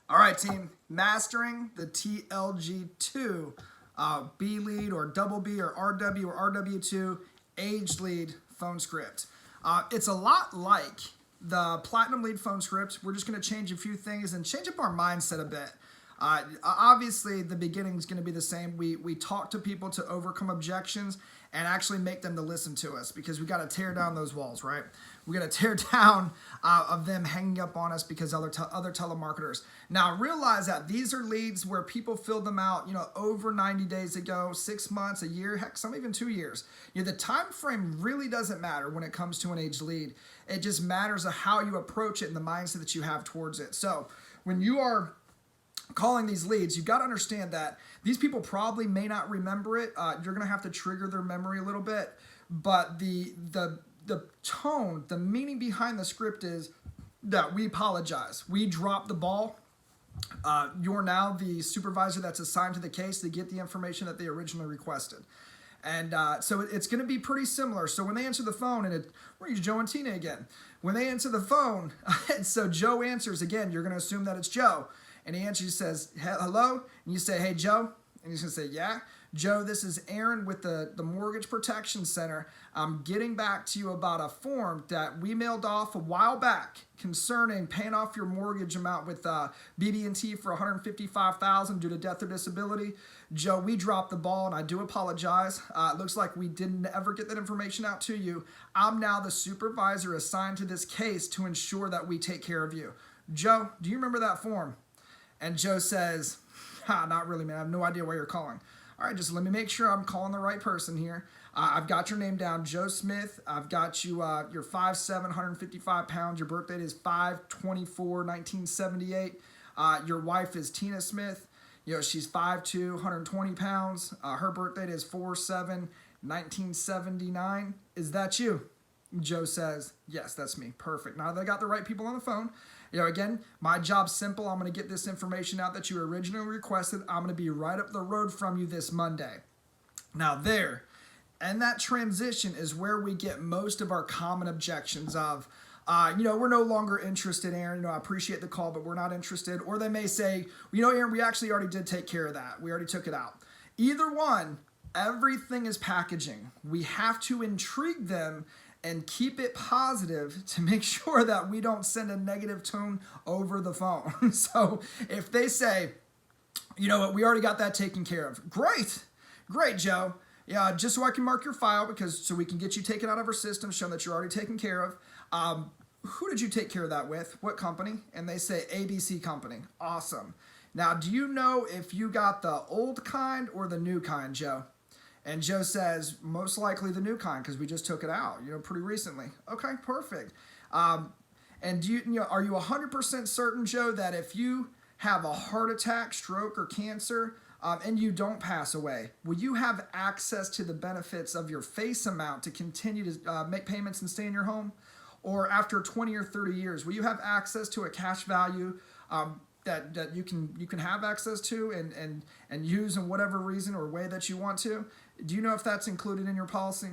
All right, team. Mastering the TLG2 B lead or double B or RW or RW2 age lead phone script. It's a lot like the platinum lead phone script. We're just going to change a few things and change up our mindset a bit. Obviously, the beginning is going to be the same. We talk to people to overcome objections and actually make them to listen to us because we got to tear down those walls, right? We got to tear down of them hanging up on us because other telemarketers. Now realize that these are leads where people filled them out, over 90 days ago, 6 months, a year, heck, some even 2 years. The time frame really doesn't matter when it comes to an age lead. It just matters of how you approach it and the mindset that you have towards it. So when you are calling these leads, you've got to understand that these people probably may not remember it. You're going to have to trigger their memory a little bit, but the tone, the meaning behind the script is that we apologize. We dropped the ball. You're now the supervisor that's assigned to the case to get the information that they originally requested. And so it's going to be pretty similar. So when they answer the phone, and we're going to use Joe and Tina again. When they answer the phone, so Joe answers again, you're going to assume that it's Joe. And he answers, he says, hello? And you say, hey, Joe? And he's going to say, yeah. Joe, this is Aaron with the Mortgage Protection Center. I'm getting back to you about a form that we mailed off a while back concerning paying off your mortgage amount with BB&T for $155,000 due to death or disability. Joe, we dropped the ball, and I do apologize. It looks like we didn't ever get that information out to you. I'm now the supervisor assigned to this case to ensure that we take care of you. Joe, do you remember that form? And Joe says, not really, man. I have no idea why you're calling. All right, just let me make sure I'm calling the right person here. I've got your name down, Joe Smith. I've got you, you're 5'7", 155 pounds. Your birth date is 5/24/1978. Your wife is Tina Smith. She's 5'2", 120 pounds. Her birth date is 4/7/1979. Is that you? Joe says, yes, that's me. Perfect. Now they got the right people on the phone. Again, my job's simple. I'm going to get this information out that you originally requested. I'm going to be right up the road from you this Monday. Now there, and that transition is where we get most of our common objections of, we're no longer interested, Aaron. I appreciate the call, but we're not interested. Or they may say, Aaron, we actually already did take care of that. We already took it out. Either one, everything is packaging. We have to intrigue them and keep it positive to make sure that we don't send a negative tone over the phone. So if they say, you know what, we already got that taken care of. Great, Joe. Yeah, just so I can mark your file so we can get you taken out of our system, showing that you're already taken care of. Who did you take care of that with? What company? And they say ABC company. Awesome. Now, do you know if you got the old kind or the new kind, Joe? And Joe says, most likely the new kind because we just took it out, pretty recently. Okay, perfect. And are you 100% certain, Joe, that if you have a heart attack, stroke, or cancer, and you don't pass away, will you have access to the benefits of your face amount to continue to make payments and stay in your home? Or after 20 or 30 years, will you have access to a cash value that you can have access to and use in whatever reason or way that you want to? Do you know if that's included in your policy?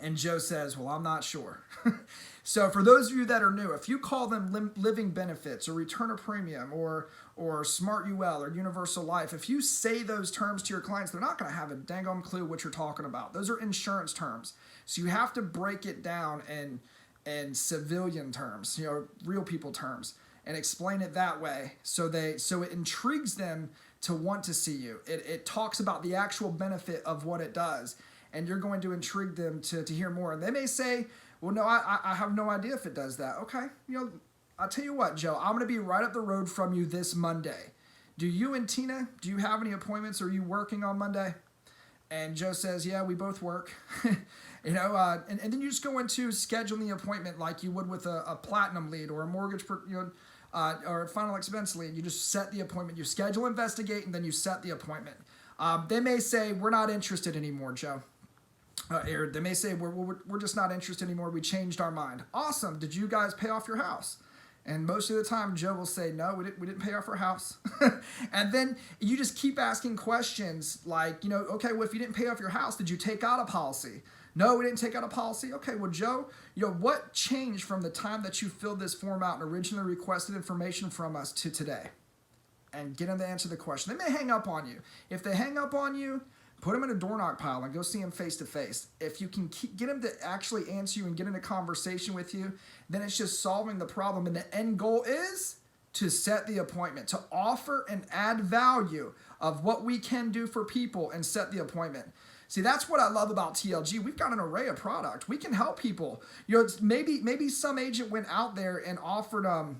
And Joe says, well, I'm not sure. So for those of you that are new, if you call them living benefits or return of premium or smart UL or universal life, if you say those terms to your clients, they're not going to have a dang-on clue what you're talking about. Those are insurance terms. So you have to break it down in civilian terms, real people terms, and explain it that way so it intrigues them to want to see you. It talks about the actual benefit of what it does, and you're going to intrigue them to hear more. And they may say, well, no, I have no idea if it does that. Okay, I'll tell you what, Joe, I'm going to be right up the road from you this Monday. Do you and Tina, do you have any appointments? Are you working on Monday? And Joe says, yeah, we both work. And then you just go into scheduling the appointment like you would with a platinum lead or a mortgage, or a final expense lead. You just set the appointment. You schedule, investigate, and then you set the appointment. They may say, we're not interested anymore, Joe. Aaron, they may say, we're just not interested anymore. We changed our mind. Awesome. Did you guys pay off your house? And most of the time, Joe will say, no, we didn't pay off our house. And then you just keep asking questions like, okay, well, if you didn't pay off your house, did you take out a policy? No, we didn't take out a policy. Okay, well, Joe, what changed from the time that you filled this form out and originally requested information from us to today? and get them to answer the question. They may hang up on you. If they hang up on you, put them in a door knock pile and go see them face to face. If you can get them to actually answer you and get in a conversation with you, then it's just solving the problem. And the end goal is to set the appointment, to offer and add value of what we can do for people and set the appointment. See, that's what I love about TLG. We've got an array of product. We can help people. Maybe some agent went out there and offered a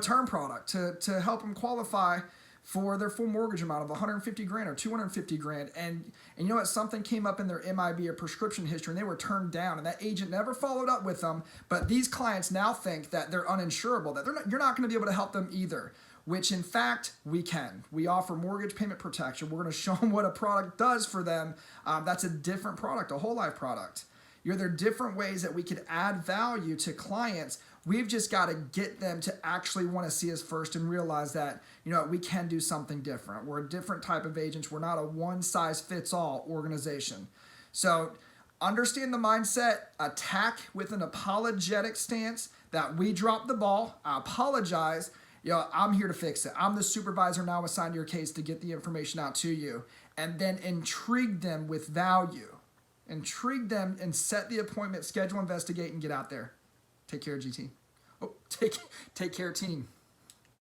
term product to help them qualify for their full mortgage amount of 150 grand or 250 grand. And you know what? Something came up in their MIB or prescription history and they were turned down, and that agent never followed up with them. But these clients now think that they're uninsurable, that you're not going to be able to help them either, which in fact we can. We offer mortgage payment protection. We're going to show them what a product does for them. That's a different product, a whole life product. There are different ways that we could add value to clients. We've just got to get them to actually want to see us first and realize that, we can do something different. We're a different type of agents. We're not a one-size-fits-all organization. So understand the mindset, attack with an apologetic stance that we dropped the ball. I apologize. I'm here to fix it. I'm the supervisor now assigned to your case to get the information out to you. And then intrigue them with value. Intrigue them and set the appointment, schedule, investigate, and get out there. Take care, GT. Take care, team.